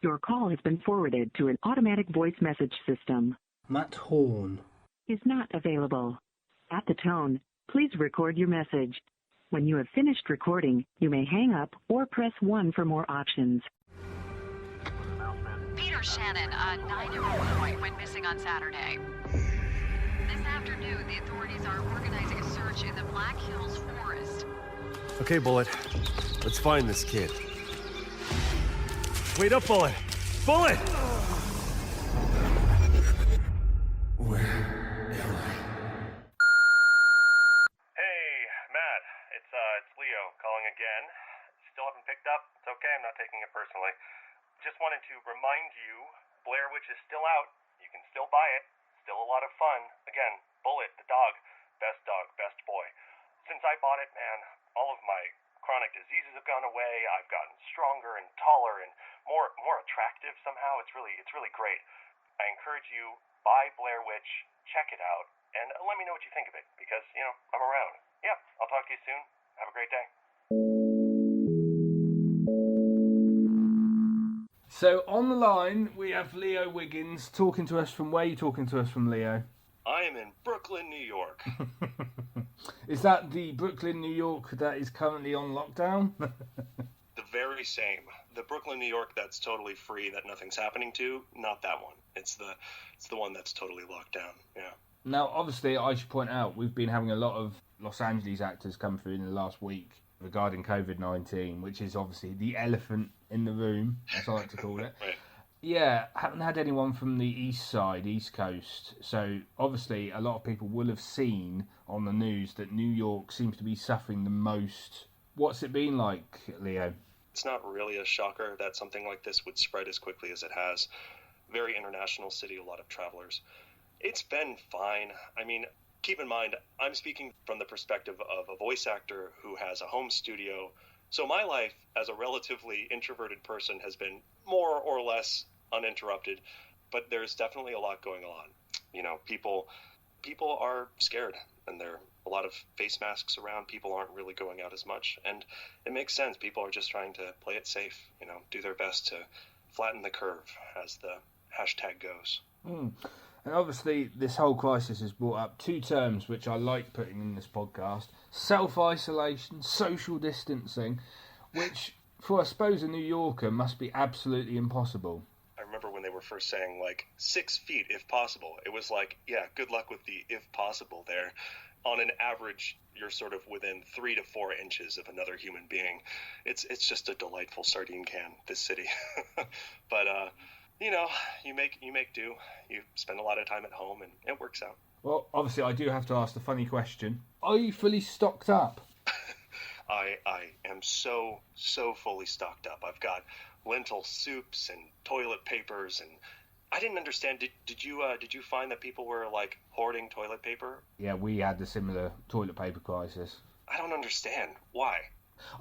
Your call has been forwarded to an automatic voice message system. Matt Horn is not available. At the tone, please record your message. When you have finished recording, you may hang up or press 1 for more options. Peter Shannon, a 9-year-old boy, went missing on Saturday. This afternoon, the authorities are organizing a search in the Black Hills Forest. Okay, Bullet. Let's find this kid. Wait up, Bullet! Bullet! Where am I? Hey, Matt. It's Leo calling again. Still haven't picked up. It's okay, I'm not taking it personally. Just wanted to remind you, Blair Witch is still out. You can still buy it. Still a lot of fun. Again, Bullet, the dog, best boy. Since I bought it, man, all of my chronic diseases have gone away. I've gotten stronger and taller and more attractive somehow. It's really great. I encourage you, buy Blair Witch, check it out, and let me know what you think of it, because, I'm around. Yeah, I'll talk to you soon. Have a great day. So on the line we have Leo Wiggins talking to us from. Where are you talking to us from, Leo? I am in Brooklyn, New York. Is that the Brooklyn, New York that is currently on lockdown? The very same. The Brooklyn, New York that's totally free, that nothing's happening to, not that one. It's the one that's totally locked down, yeah. Now, obviously, I should point out, we've been having a lot of Los Angeles actors come through in the last week regarding COVID-19, which is obviously the elephant in the room, as I like to call it. Right. Yeah, haven't had anyone from the east side, East Coast. So, obviously, a lot of people will have seen on the news that New York seems to be suffering the most. What's it been like, Leo? It's not really a shocker that something like this would spread as quickly as it has. Very international city, a lot of travelers. It's been fine. I mean, keep in mind, I'm speaking from the perspective of a voice actor who has a home studio. So my life as a relatively introverted person has been more or less uninterrupted, but there's definitely a lot going on. People are scared, and there are a lot of face masks around. People aren't really going out as much, and it makes sense. People are just trying to play it safe, do their best to flatten the curve, as the hashtag goes. And obviously, this whole crisis has brought up two terms which I like putting in this podcast: self-isolation, social distancing, which, for I suppose a New Yorker, must be absolutely impossible. I remember when they were first saying, 6 feet if possible. It was yeah, good luck with the if possible there. On an average, you're sort of within 3 to 4 inches of another human being. It's just a delightful sardine can, this city. But, you make do. You spend a lot of time at home, and it works out. Well, obviously, I do have to ask the funny question. Are you fully stocked up? I am so fully stocked up. I've got lentil soups and toilet papers, and I didn't understand. Did you find that people were hoarding toilet paper? Yeah, we had a similar toilet paper crisis. I don't understand why.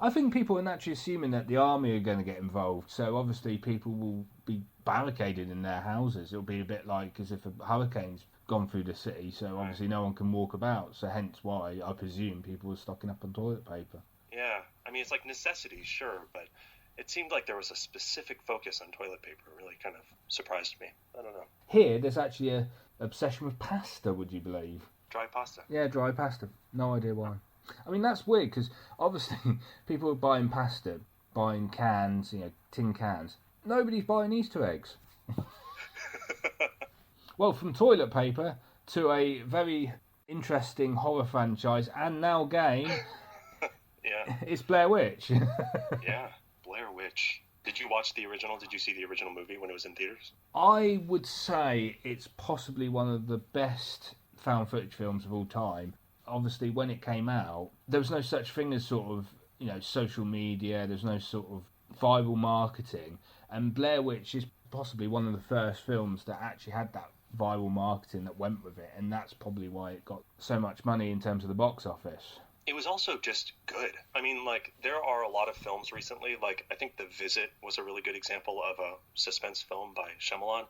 I think people are naturally assuming that the army are going to get involved, so obviously people will be barricaded in their houses. It'll be a bit like as if a hurricane's gone through the city, so obviously no one can walk about, so hence why I presume people were stocking up on toilet paper. Yeah, I mean, it's like necessity, sure, but it seemed like there was a specific focus on toilet paper. It really kind of surprised me. I don't know. Here, there's actually a obsession with pasta, would you believe? Dry pasta? Yeah, dry pasta. No idea why. I mean, that's weird, because obviously people are buying pasta, buying cans, tin cans. Nobody's buying Easter eggs. Well, from toilet paper to a very interesting horror franchise, and now game, yeah, it's Blair Witch. Yeah, Blair Witch. Did you watch the original? Did you see the original movie when it was in theaters? I would say it's possibly one of the best found footage films of all time. Obviously, when it came out, there was no such thing as sort of, social media. There's no sort of viral marketing. And Blair Witch is possibly one of the first films that actually had that viral marketing that went with it. And that's probably why it got so much money in terms of the box office. It was also just good. I mean, there are a lot of films recently. I think The Visit was a really good example of a suspense film by Shyamalan.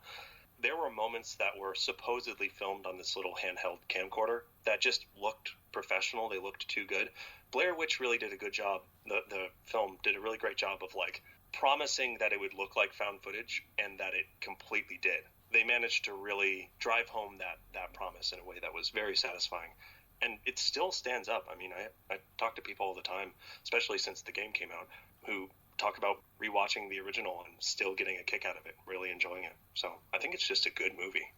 There were moments that were supposedly filmed on this little handheld camcorder that just looked professional. They looked too good. Blair Witch really did a good job. The film did a really great job of promising that it would look like found footage, and that it completely did. They managed to really drive home that promise in a way that was very satisfying. And it still stands up. I mean, I talk to people all the time, especially since the game came out, who talk about rewatching the original and still getting a kick out of it, really enjoying it. So I think it's just a good movie,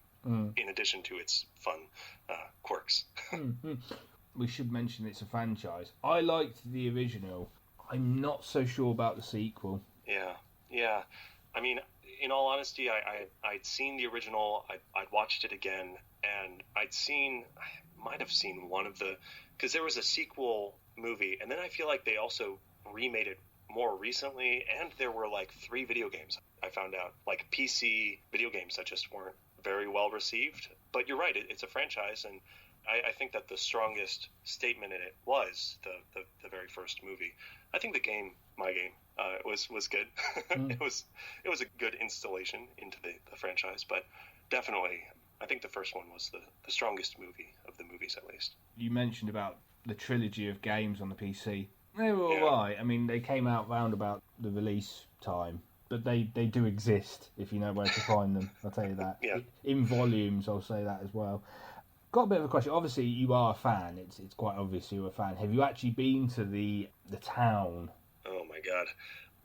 in addition to its fun quirks. We should mention it's a franchise. I liked the original. I'm not so sure about the sequel. Yeah. I mean, in all honesty, I'd seen the original, I'd watched it again, and I might have seen one of the, because there was a sequel movie, and then I feel like they also remade it more recently, and there were like 3 video games, I found out, like PC video games that just weren't very well received. But you're right, it's a franchise, and I think that the strongest statement in it was the very first movie. I think the game, my game, was good. It was a good installation into the franchise, but definitely I think the first one was the strongest movie of the movies, at least. You mentioned about the trilogy of games on the PC. They were alright. I mean, they came out round about the release time, but they do exist if you know where to find them. I'll tell you that. Yeah. In volumes, I'll say that as well. Got a bit of a question. Obviously, you are a fan. It's quite obvious you're a fan. Have you actually been to the town? Oh my god,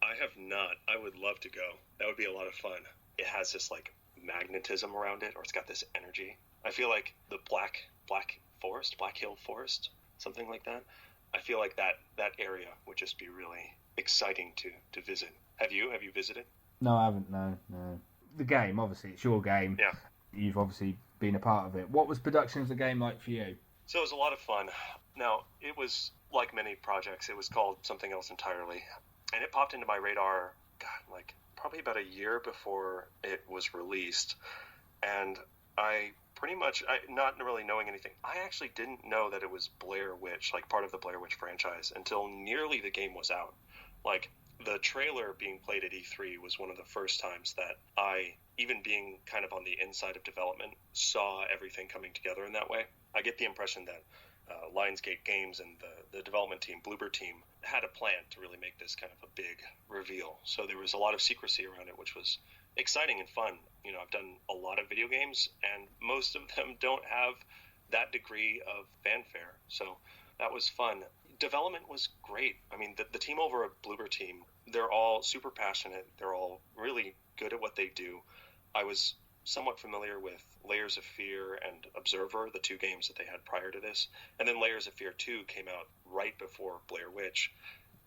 I have not. I would love to go. That would be a lot of fun. It has this like magnetism around it, or it's got this energy. I feel like the Black Hill Forest, something like that. I feel like that area would just be really exciting to visit. Have you visited? No, I haven't. No. The game, obviously, it's your game. Yeah. You've obviously been a part of it. What was production of the game like for you? So it was a lot of fun. Now, it was like many projects. It was called something else entirely, and it popped into my radar, like probably about a year before it was released, and I pretty much, not really knowing anything, I actually didn't know that it was Blair Witch, like part of the Blair Witch franchise, until nearly the game was out. Like, the trailer being played at E3 was one of the first times that I, even being kind of on the inside of development, saw everything coming together in that way. I get the impression that Lionsgate Games and the development team, Bloober team, had a plan to really make this kind of a big reveal. So there was a lot of secrecy around it, which was exciting and fun. You know, I've done a lot of video games, and most of them don't have that degree of fanfare. So that was fun. Development was great. I mean, the team over at Bloober team, they're all super passionate. They're all really good at what they do. I was somewhat familiar with Layers of Fear and Observer, the 2 games that they had prior to this. And then Layers of Fear 2 came out right before Blair Witch.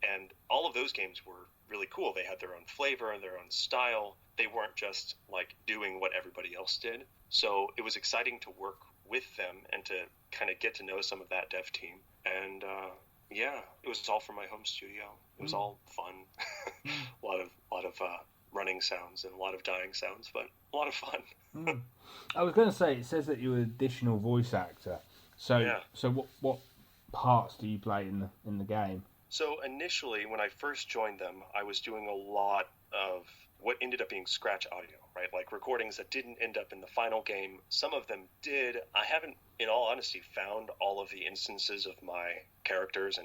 And all of those games were really cool. They had their own flavor and their own style. They weren't just like doing what everybody else did. So it was exciting to work with them and to kind of get to know some of that dev team. And yeah, it was all from my home studio. It was all fun. a lot of running sounds and a lot of dying sounds, but a lot of fun. I was going to say, it says that you're an additional voice actor. So Yeah. So what parts do you play in the game? So initially, when I first joined them, I was doing a lot of what ended up being scratch audio, right? Like recordings that didn't end up in the final game. Some of them did. I haven't, in all honesty, found all of the instances of my characters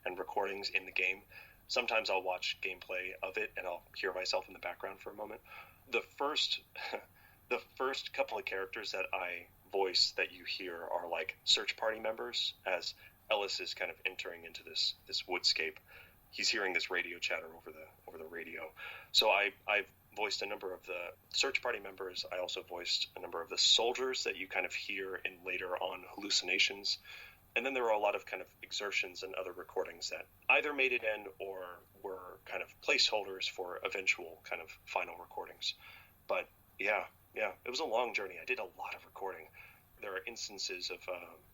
and recordings in the game. Sometimes I'll watch gameplay of it and I'll hear myself in the background for a moment. The first couple of characters that I voice that you hear are like search party members, as Ellis is kind of entering into this woodscape. He's hearing this radio chatter over the radio. So I've voiced a number of the search party members. I also voiced a number of the soldiers that you kind of hear in later on hallucinations. And then there were a lot of kind of exertions and other recordings that either made it in or were kind of placeholders for eventual kind of final recordings. But yeah, it was a long journey. I did a lot of recording. There are instances of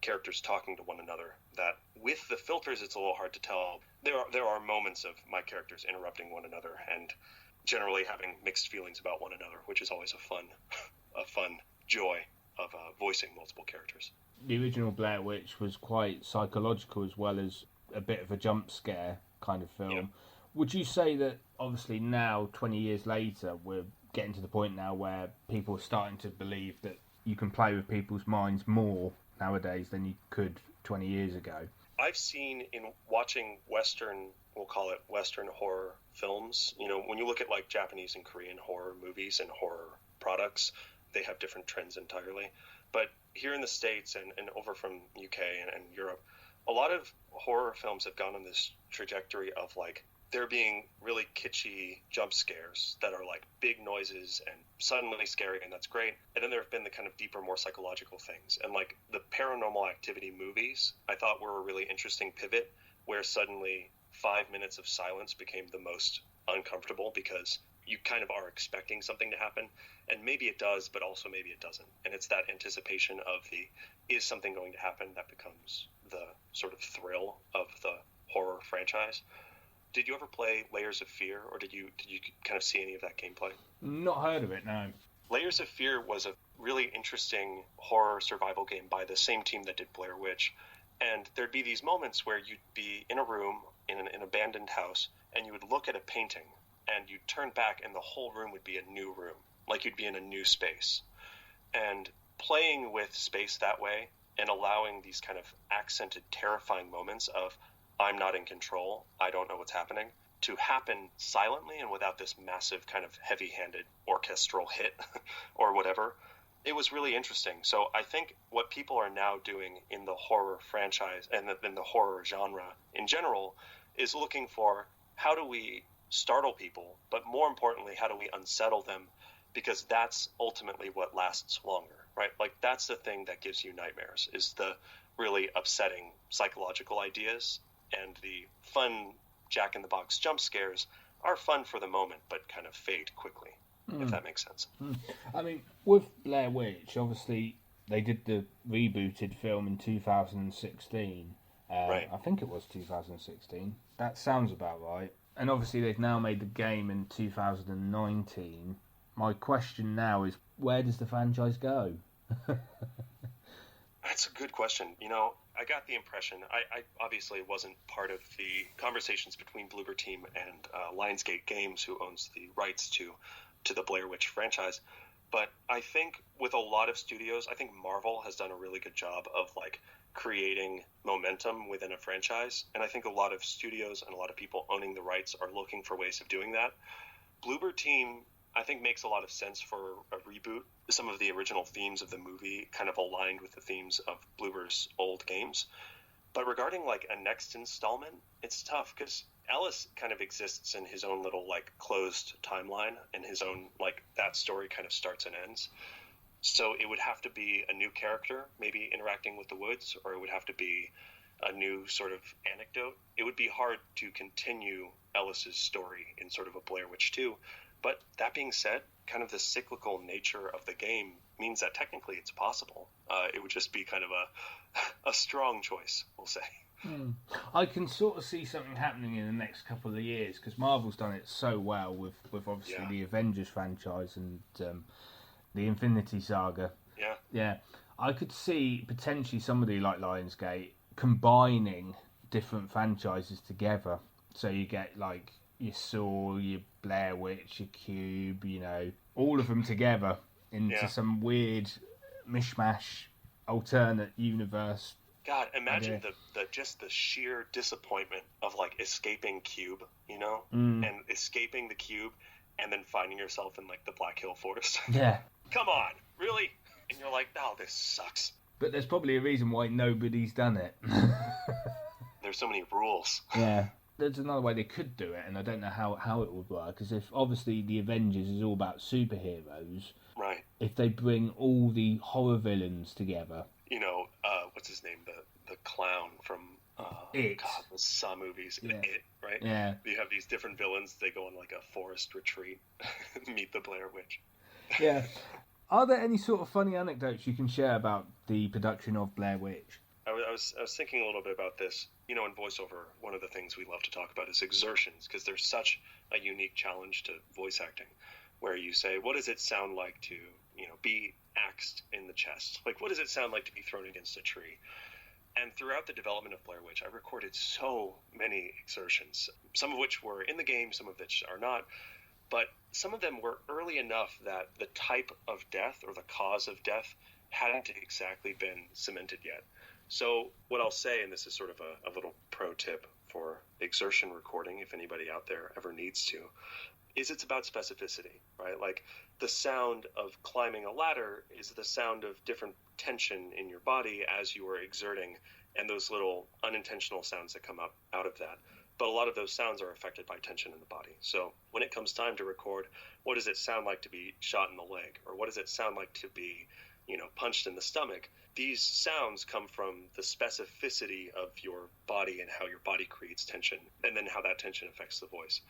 characters talking to one another that with the filters it's a little hard to tell. There are moments of my characters interrupting one another and generally having mixed feelings about one another, which is always a fun joy of voicing multiple characters. The original Blair Witch was quite psychological as well as a bit of a jump scare kind of film. Yeah. Would you say that obviously now, 20 years later, we're getting to the point now where people are starting to believe that you can play with people's minds more nowadays than you could 20 years ago? I've seen in watching Western, we'll call it Western horror films. You know, when you look at like Japanese and Korean horror movies and horror products, they have different trends entirely. But here in the States and over from UK and Europe, a lot of horror films have gone on this trajectory of like there being really kitschy jump scares that are like big noises and suddenly scary, and that's great. And then there have been the kind of deeper, more psychological things. And like the Paranormal Activity movies, I thought were a really interesting pivot where suddenly 5 minutes of silence became the most uncomfortable because you kind of are expecting something to happen, and maybe it does, but also maybe it doesn't. And it's that anticipation of the is something going to happen that becomes the sort of thrill of the horror franchise. Did you ever play Layers of Fear, or did you kind of see any of that gameplay? Not heard of it, no. Layers of Fear was a really interesting horror survival game by the same team that did Blair Witch. And there'd be these moments where you'd be in a room in an abandoned house, and you would look at a painting, and you'd turn back, and the whole room would be a new room, like you'd be in a new space. And playing with space that way and allowing these kind of accented, terrifying moments of I'm not in control, I don't know what's happening, to happen silently and without this massive kind of heavy-handed orchestral hit or whatever, it was really interesting. So I think what people are now doing in the horror franchise and in the horror genre in general is looking for how do we startle people, but more importantly, how do we unsettle them, because that's ultimately what lasts longer, right? Like that's the thing that gives you nightmares, is the really upsetting psychological ideas. And the fun jack-in-the-box jump scares are fun for the moment, but kind of fade quickly, if that makes sense. I mean, with Blair Witch, obviously, they did the rebooted film in 2016. Right. I think it was 2016. That sounds about right. And obviously, they've now made the game in 2019. My question now is, where does the franchise go? That's a good question. You know, I got the impression, I obviously wasn't part of the conversations between Bloober Team and Lionsgate Games, who owns the rights to the Blair Witch franchise. But I think with a lot of studios, I think Marvel has done a really good job of like creating momentum within a franchise. And I think a lot of studios and a lot of people owning the rights are looking for ways of doing that. Bloober Team, I think, makes a lot of sense for a reboot. Some of the original themes of the movie kind of aligned with the themes of Bloober's old games. But regarding like a next installment, it's tough because Ellis kind of exists in his own little like closed timeline, and his own like that story kind of starts and ends. So it would have to be a new character, maybe interacting with the woods, or it would have to be a new sort of anecdote. It would be hard to continue Ellis's story in sort of a Blair Witch 2. But that being said, kind of the cyclical nature of the game means that technically it's possible. It would just be kind of a strong choice, we'll say. I can sort of see something happening in the next couple of years, because Marvel's done it so well with obviously the Avengers franchise and the Infinity Saga. Yeah. Yeah. I could see potentially somebody like Lionsgate combining different franchises together. So you get like your Saw, your Blair Witch, your Cube, you know, all of them together into some weird mishmash alternate universe. God, imagine the just the sheer disappointment of like escaping Cube, you know, and escaping the Cube and then finding yourself in like the Black Hill Forest. Yeah. Come on, really? And you're like, oh, this sucks. But there's probably a reason why nobody's done it. There's so many rules. Yeah. There's another way they could do it, and I don't know how it would work, because if obviously the Avengers is all about superheroes, right? If they bring all the horror villains together, you know, what's his name, the clown from It. God, the Saw movies, It, right? Yeah. You have these different villains. They go on like a forest retreat, meet the Blair Witch. Yeah. Are there any sort of funny anecdotes you can share about the production of Blair Witch? I was thinking a little bit about this. You know, in voiceover, one of the things we love to talk about is exertions, because there's such a unique challenge to voice acting, where you say, what does it sound like to, you know, be axed in the chest? Like, what does it sound like to be thrown against a tree? And throughout the development of Blair Witch, I recorded so many exertions, some of which were in the game, some of which are not. But some of them were early enough that the type of death or the cause of death hadn't exactly been cemented yet. So what I'll say, and this is sort of a little pro tip for exertion recording, if anybody out there ever needs to, is it's about specificity, right? Like the sound of climbing a ladder is the sound of different tension in your body as you are exerting, and those little unintentional sounds that come up out of that. But a lot of those sounds are affected by tension in the body. So when it comes time to record, what does it sound like to be shot in the leg? Or what does it sound like to be, punched in the stomach? These sounds come from the specificity of your body and how your body creates tension, and then how that tension affects the voice.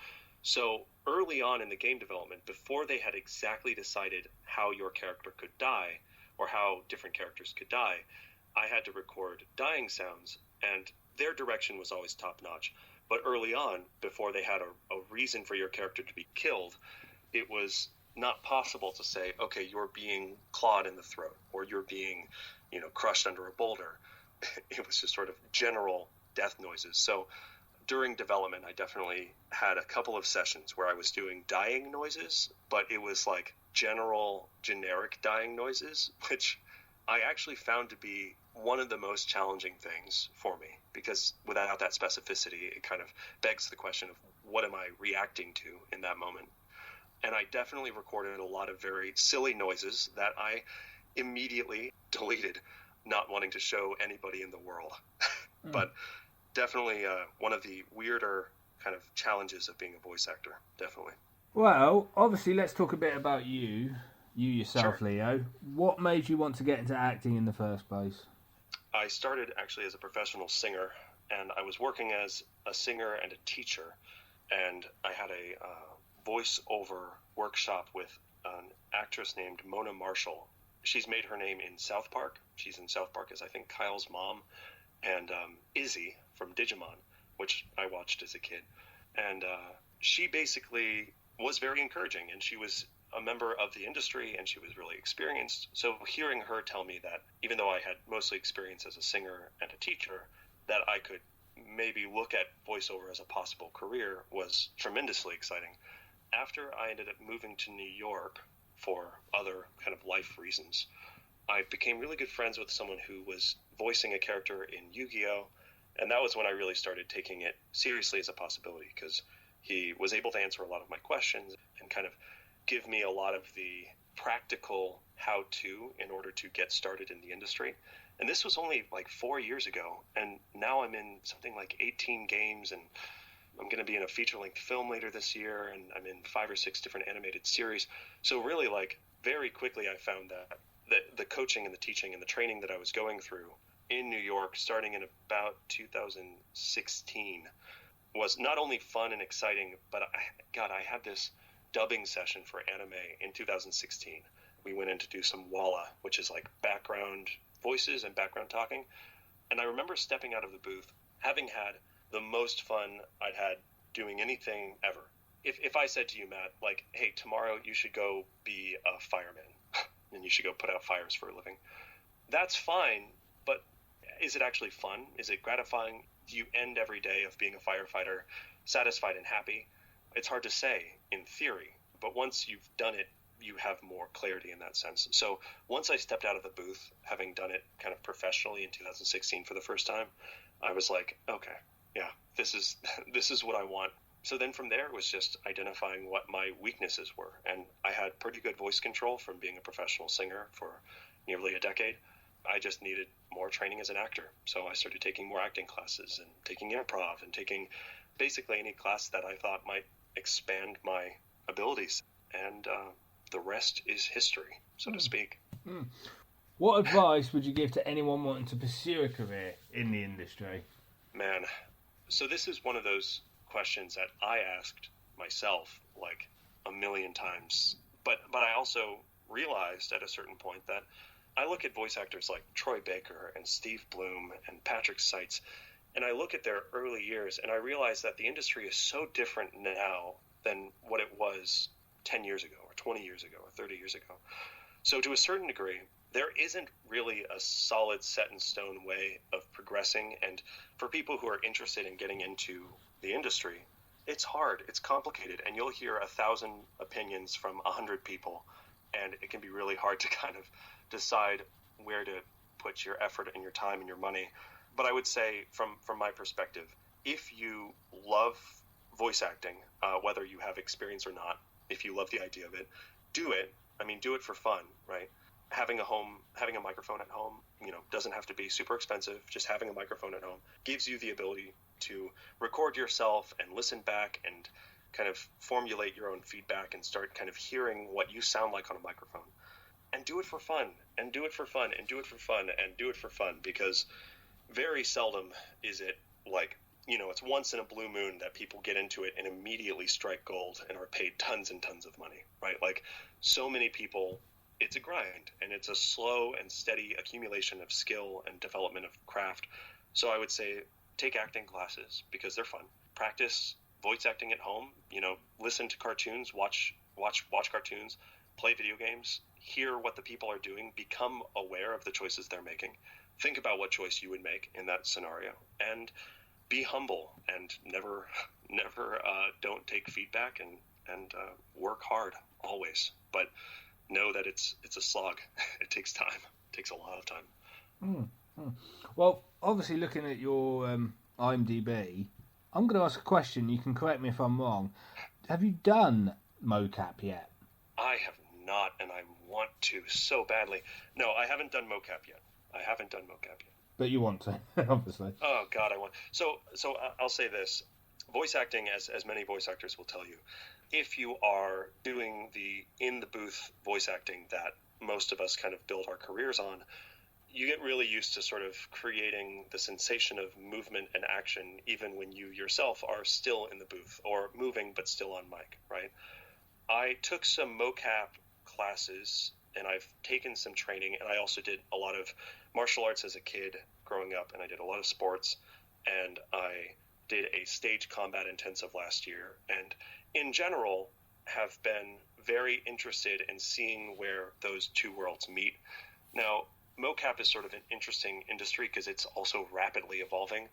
So early on in the game development, before they had exactly decided how your character could die, or how different characters could die, I had to record dying sounds, and their direction was always top-notch. But early on, before they had a reason for your character to be killed, it was not possible to say, okay, you're being clawed in the throat, or you're being, crushed under a boulder. It was just sort of general death noises. So during development, I definitely had a couple of sessions where I was doing dying noises, but it was like generic dying noises, which I actually found to be one of the most challenging things for me, because without that specificity, it kind of begs the question of what am I reacting to in that moment? And I definitely recorded a lot of very silly noises that I immediately deleted, not wanting to show anybody in the world. But definitely one of the weirder kind of challenges of being a voice actor, definitely. Well, obviously, let's talk a bit about you yourself, Sure. Leo. What made you want to get into acting in the first place? I started actually as a professional singer, and I was working as a singer and a teacher, and I had a voiceover workshop with an actress named Mona Marshall. She's made her name in South Park. She's in South Park as, I think, Kyle's mom, and Izzy from Digimon, which I watched as a kid. And she basically was very encouraging, and she was a member of the industry, and she was really experienced. So hearing her tell me that even though I had mostly experience as a singer and a teacher, that I could maybe look at voiceover as a possible career was tremendously exciting. After I ended up moving to New York for other kind of life reasons, I became really good friends with someone who was voicing a character in Yu-Gi-Oh! And that was when I really started taking it seriously as a possibility, because he was able to answer a lot of my questions and kind of give me a lot of the practical how-to in order to get started in the industry. And this was only like 4 years ago, and now I'm in something like 18 games, and I'm going to be in a feature-length film later this year, and I'm in 5 or 6 different animated series. So really, like, very quickly I found that the coaching and the teaching and the training that I was going through in New York, starting in about 2016, was not only fun and exciting, but I had this dubbing session for anime in 2016. We went in to do some walla, which is like background voices and background talking. And I remember stepping out of the booth, having had the most fun I'd had doing anything ever. If I said to you, Matt, like, hey, tomorrow you should go be a fireman and you should go put out fires for a living, that's fine, but is it actually fun? Is it gratifying? Do you end every day of being a firefighter satisfied and happy? It's hard to say in theory, but once you've done it, you have more clarity in that sense. So once I stepped out of the booth, having done it kind of professionally in 2016 for the first time, I was like, okay, yeah, this is what I want. So then from there, it was just identifying what my weaknesses were. And I had pretty good voice control from being a professional singer for nearly a decade. I just needed more training as an actor. So I started taking more acting classes and taking improv and taking basically any class that I thought might expand my abilities. And the rest is history, so to speak. What advice would you give to anyone wanting to pursue a career in the industry? Man, so this is one of those questions that I asked myself like a million times. But I also realized at a certain point that I look at voice actors like Troy Baker and Steve Bloom and Patrick Seitz, and I look at their early years, and I realize that the industry is so different now than what it was 10 years ago or 20 years ago or 30 years ago. So to a certain degree, there isn't really a solid set-in-stone way of progressing, and for people who are interested in getting into the industry, it's hard, it's complicated, and you'll hear 1,000 opinions from 100 people, and it can be really hard to kind of decide where to put your effort and your time and your money. But I would say, from my perspective, if you love voice acting, whether you have experience or not, if you love the idea of it, do it. I mean, do it for fun, right? Having a microphone at home, doesn't have to be super expensive. Just having a microphone at home gives you the ability to record yourself and listen back and kind of formulate your own feedback and start kind of hearing what you sound like on a microphone. And do it for fun, and do it for fun, and do it for fun, and do it for fun, because very seldom is it like, it's once in a blue moon that people get into it and immediately strike gold and are paid tons and tons of money, right? Like, so many people, it's a grind, and it's a slow and steady accumulation of skill and development of craft. So I would say take acting classes because they're fun. Practice voice acting at home, listen to cartoons, watch cartoons, play video games, hear what the people are doing, become aware of the choices they're making. Think about what choice you would make in that scenario, and be humble, and never don't take feedback, and work hard always. But know that it's a slog. It takes time. It takes a lot of time. Well, obviously, looking at your IMDb, I'm going to ask a question. You can correct me if I'm wrong. Have you done mocap yet? I have not, and I want to so badly. No, I haven't done mocap yet. But you want to, obviously. Oh God, I want. So I'll say this: voice acting, as many voice actors will tell you, if you are doing the in the booth voice acting that most of us kind of build our careers on, you get really used to sort of creating the sensation of movement and action, even when you yourself are still in the booth or moving but still on mic, right? I took some mocap classes, and I've taken some training, and I also did a lot of martial arts as a kid growing up, and I did a lot of sports, and I did a stage combat intensive last year, and in general have been very interested in seeing where those two worlds meet. Now, mocap is sort of an interesting industry because it's also rapidly evolving,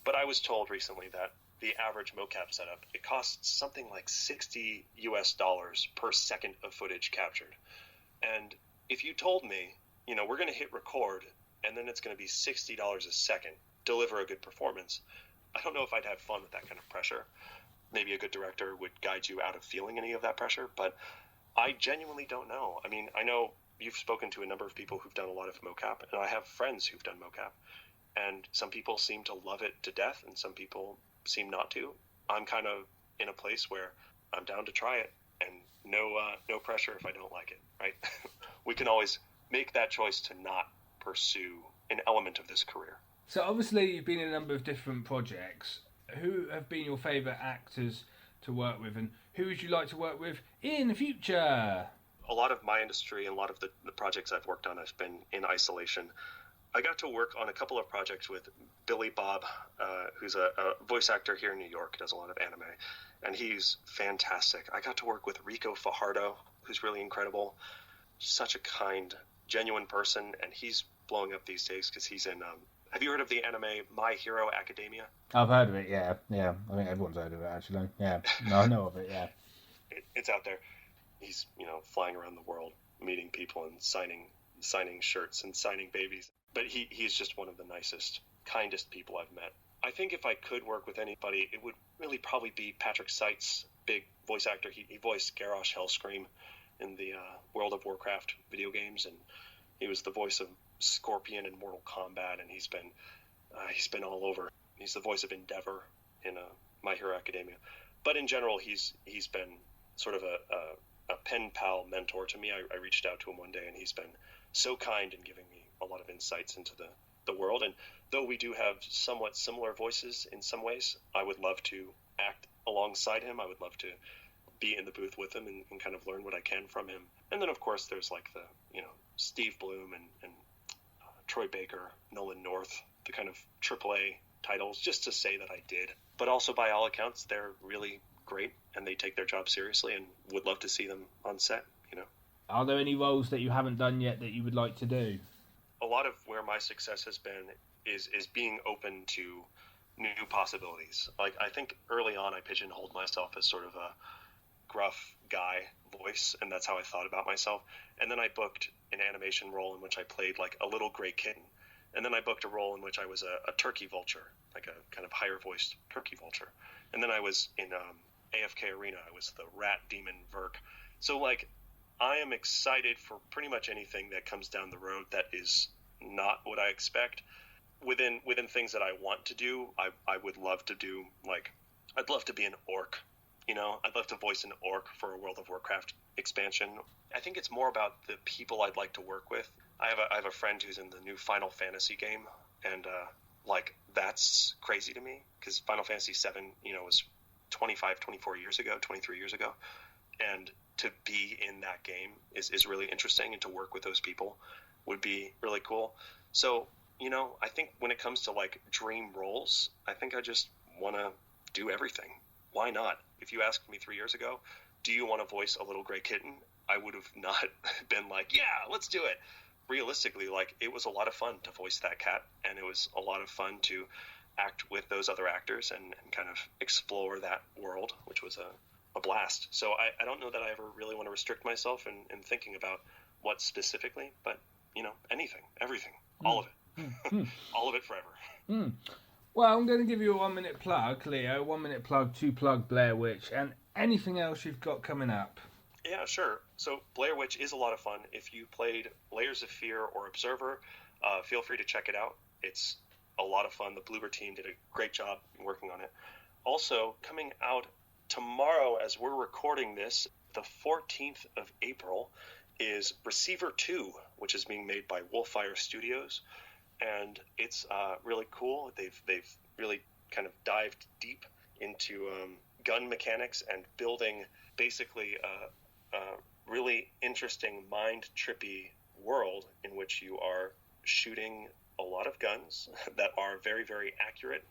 but I was told recently that the average mocap setup, it costs something like $60 per second of footage captured. And if you told me, we're going to hit record and then it's going to be $60 a second, deliver a good performance, I don't know if I'd have fun with that kind of pressure. Maybe a good director would guide you out of feeling any of that pressure, but I genuinely don't know. I mean, I know you've spoken to a number of people who've done a lot of mocap, and I have friends who've done mocap, and some people seem to love it to death, and some people seem not to. I'm kind of in a place where I'm down to try it, and no pressure if I don't like it, right? We can always make that choice to not pursue an element of this career. So obviously you've been in a number of different projects. Who have been your favourite actors to work with, and who would you like to work with in the future? A lot of my industry and a lot of the projects I've worked on have been in isolation. I got to work on a couple of projects with Billy Bob, who's a voice actor here in New York, does a lot of anime, and he's fantastic. I got to work with Rico Fajardo, who's really incredible. Such a kind, genuine person, and he's blowing up these days because he's in... have you heard of the anime My Hero Academia? I've heard of it, yeah. I think everyone's heard of it, actually. Yeah, no, I know of it, yeah. It's out there. He's, flying around the world, meeting people and signing shirts and signing babies. But he's just one of the nicest, kindest people I've met. I think if I could work with anybody, it would really probably be Patrick Seitz, big voice actor. He voiced Garrosh Hellscream in the World of Warcraft video games, and he was the voice of Scorpion in Mortal Kombat, and he's been all over. He's the voice of Endeavor in My Hero Academia. But in general, he's been sort of a pen pal mentor to me. I reached out to him one day, and he's been so kind in giving me a lot of insights into the world. And though we do have somewhat similar voices in some ways, I would love to act alongside him. I would love to be in the booth with him and kind of learn what I can from him. And then, of course, there's like the, Steve Bloom and Troy Baker, Nolan North, the kind of AAA titles, just to say that I did. But also, by all accounts, they're really great, and they take their job seriously, and would love to see them on set, Are there any roles that you haven't done yet that you would like to do? A lot of where my success has been is being open to new possibilities. Like, I think early on I pigeonholed myself as sort of a gruff guy voice, and that's how I thought about myself. And then I booked an animation role in which I played like a little gray kitten, And then I booked a role in which I was a turkey vulture, like a kind of higher-voiced turkey vulture. And then I was in AFK Arena. I was the rat demon Verk. So, like, I am excited for pretty much anything that comes down the road that is not what I expect. Within things that I want to do, I would love to do, like, I'd love to be an orc. You know, I'd love to voice an orc for a World of Warcraft expansion. I think it's more about the people I'd like to work with. I have a friend who's in the new Final Fantasy game, and like, that's crazy to me, because Final Fantasy VII, you know, was 23 years ago, and to be in that game is really interesting, and to work with those people would be really cool. So, you know, I think when it comes to, like, dream roles, I think I just want to do everything. Why not? If you asked me 3 years ago, do you want to voice a little gray kitten? I would have not been like, yeah, let's do it. Realistically, like, it was a lot of fun to voice that cat, and it was a lot of fun to act with those other actors and kind of explore that world, which was a blast. So I don't know that I ever really want to restrict myself in thinking about what specifically, but, you know, anything, everything, all of it. All of it forever. Well, I'm going to give you a 1 minute plug, Leo. 1 minute plug to plug Blair Witch and anything else you've got coming up. Yeah, sure. So Blair Witch is a lot of fun. If you played Layers of Fear or Observer, feel free to check it out. It's a lot of fun. The Bloober team did a great job working on it. Also, coming out tomorrow as we're recording this, the 14th of April, is Receiver 2, which is being made by Wolfire Studios. And it's really cool. They've really kind of dived deep into gun mechanics and building basically a really interesting, mind-trippy world in which you are shooting a lot of guns that are very, very accurate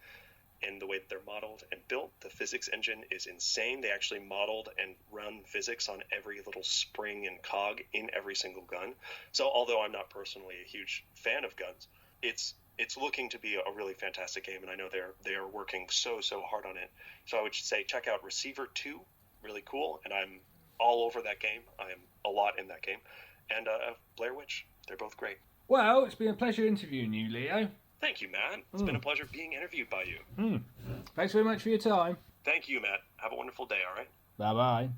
in the way that they're modeled and built. The physics engine is insane. They actually modeled and run physics on every little spring and cog in every single gun. So although I'm not personally a huge fan of guns, it's looking to be a really fantastic game, and I know they are working so hard on it. So I would say check out Receiver 2, really cool, and I'm all over that game. I am a lot in that game. And Blair Witch, they're both great. Well, it's been a pleasure interviewing you, Leo. Thank you, Matt. It's been a pleasure being interviewed by you. Thanks very much for your time. Thank you, Matt. Have a wonderful day, all right? Bye-bye.